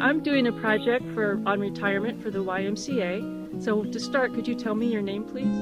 I'm doing a project on retirement for the YMCA. So to start, could you tell me your name, please?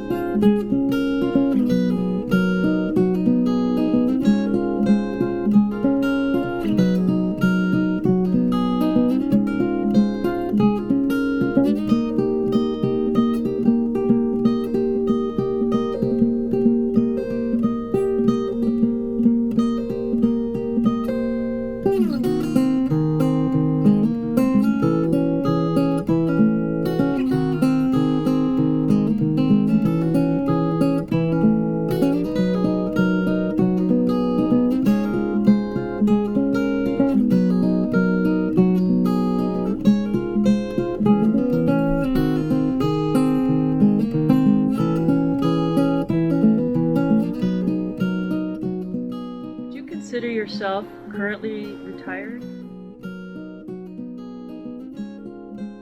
Do you consider yourself currently retired?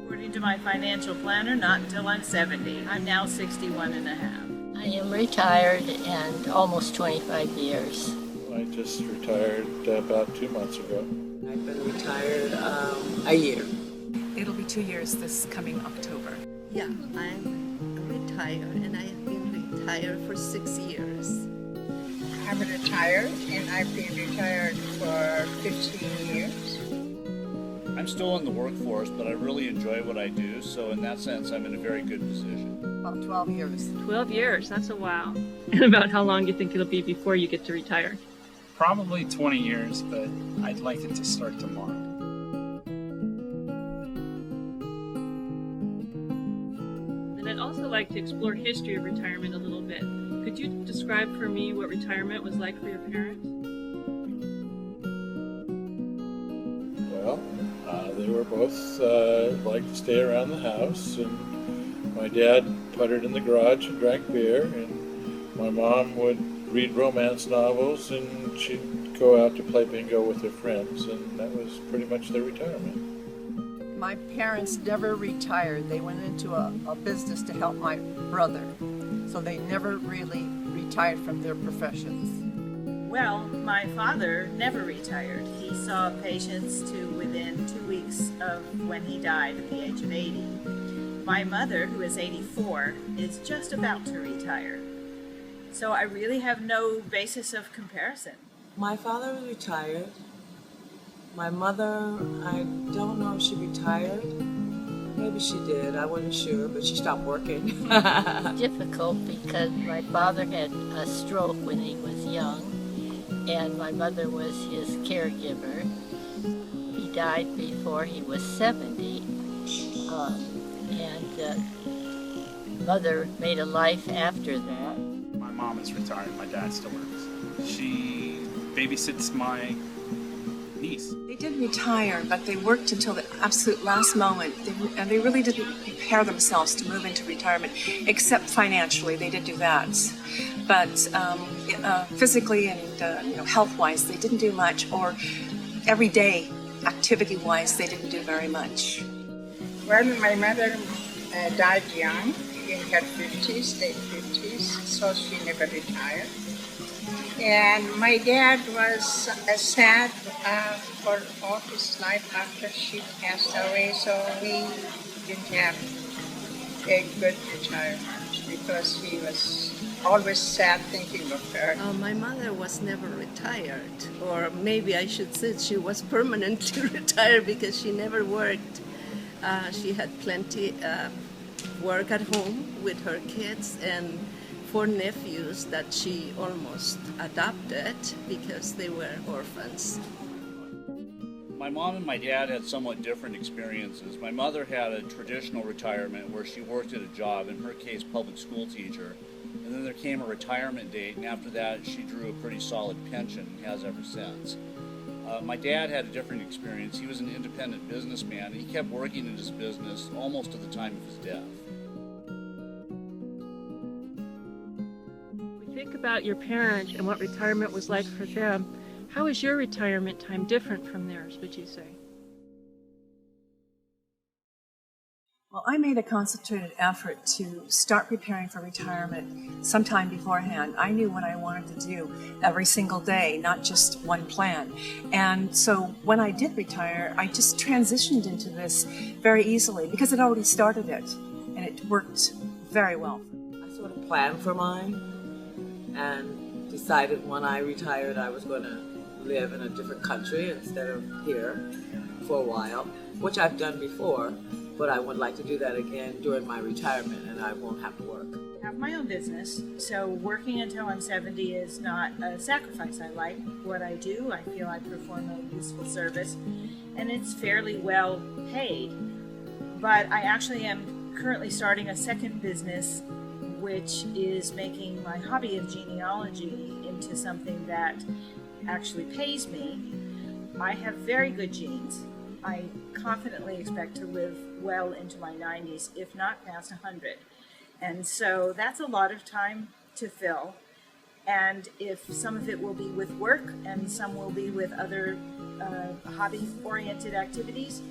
According to my financial planner, not until I'm 70. I'm now 61 and a half. I am retired and almost 25 years. I just retired about 2 months ago. I've been retired a year. It'll be 2 years this coming October. Yeah, I'm retired and I have been retired for 6 years. I'm retired and I've been retired for 15 years. I'm still in the workforce, but I really enjoy what I do, so in that sense I'm in a very good position. About 12 years. 12 years, that's a while. And about how long do you think it'll be before you get to retire? Probably 20 years, but I'd like it to start tomorrow. And I'd also like to explore history of retirement a little bit. Could you describe for me what retirement was like for your parents? Well, they were both liked to stay around the house, and my dad puttered in the garage and drank beer, and my mom would read romance novels, and she'd go out to play bingo with her friends, and that was pretty much their retirement. My parents never retired. They went into a business to help my brother. So they never really retired from their professions. Well, my father never retired. He saw patients to within 2 weeks of when he died at the age of 80. My mother, who is 84, is just about to retire. So I really have no basis of comparison. My father was retired. My mother, I don't know if she retired. Maybe she did, I wasn't sure, but she stopped working. Difficult because my father had a stroke when he was young, and my mother was his caregiver. He died before he was 70, and mother made a life after that. My mom is retired, my dad still works. She babysits my niece. They did retire, but they worked until the absolute last moment, and they really didn't prepare themselves to move into retirement, except financially. They did do that, but physically and health-wise, they didn't do much, or everyday activity-wise, they didn't do very much. Well, my mother died young, in her 50s, late 50s, so she never retired. And my dad was sad for all his life after she passed away, so we didn't have a good retirement because he was always sad thinking of her. My mother was never retired, or maybe I should say she was permanently retired because she never worked. She had plenty work at home with her kids and 4 nephews that she almost adopted because they were orphans. My mom and my dad had somewhat different experiences. My mother had a traditional retirement where she worked at a job, in her case public school teacher, and then there came a retirement date, and after that she drew a pretty solid pension and has ever since. My dad had a different experience. He was an independent businessman, and he kept working in his business almost to the time of his death. Think about your parents and what retirement was like for them. How is your retirement time different from theirs, would you say? Well, Well, I made a concentrated effort to start preparing for retirement sometime beforehand. I knew what I wanted to do every single day, not just one plan. And so when I did retire, I just transitioned into this very easily because I'd already started it, and it worked very well. I sort of planned for mine and decided when I retired I was going to live in a different country instead of here for a while, which I've done before. But I would like to do that again during my retirement, and I won't have to work. I have my own business, so working until I'm 70 is not a sacrifice. I like what I do. I feel I perform a useful service, and it's fairly well paid. But I actually am currently starting a second business, which is making my hobby of genealogy into something that actually pays me. I have very good genes. I confidently expect to live well into my 90s, if not past 100. And so that's a lot of time to fill. And if some of it will be with work and some will be with other hobby-oriented activities,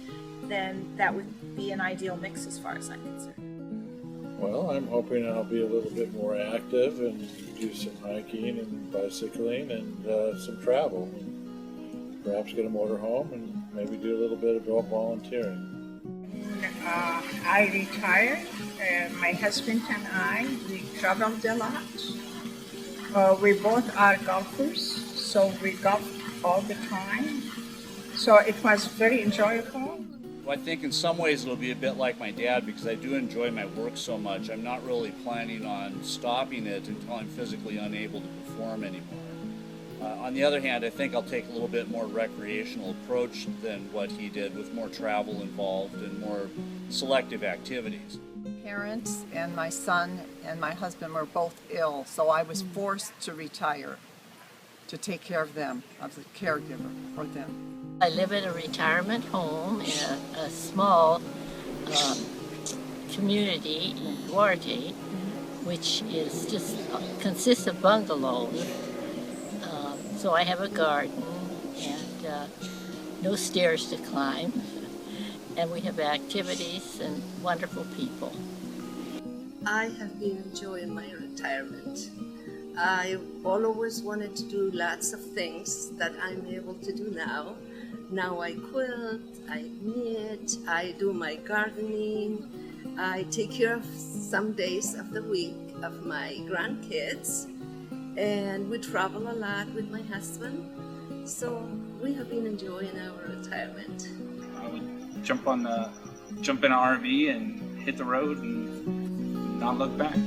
then that would be an ideal mix as far as I'm concerned. Well, I'm hoping I'll be a little bit more active and do some hiking and bicycling and some travel. And perhaps get a motorhome and maybe do a little bit of volunteering. I retired. My husband and I, we traveled a lot. We both are golfers, so we golfed all the time. So it was very enjoyable. Well, I think in some ways it'll be a bit like my dad because I do enjoy my work so much. I'm not really planning on stopping it until I'm physically unable to perform anymore. On the other hand, I think I'll take a little bit more recreational approach than what he did, with more travel involved and more selective activities. Parents and my son and my husband were both ill, so I was forced to retire to take care of them. I was a caregiver for them. I live in a retirement home in a small community in Duarte, which is just consists of bungalows. So I have a garden and no stairs to climb, and we have activities and wonderful people. I have been enjoying my retirement. I always wanted to do lots of things that I'm able to do now. Now I quilt, I knit, I do my gardening, I take care of some days of the week of my grandkids, and we travel a lot with my husband. So we have been enjoying our retirement. I would jump in an RV and hit the road and not look back.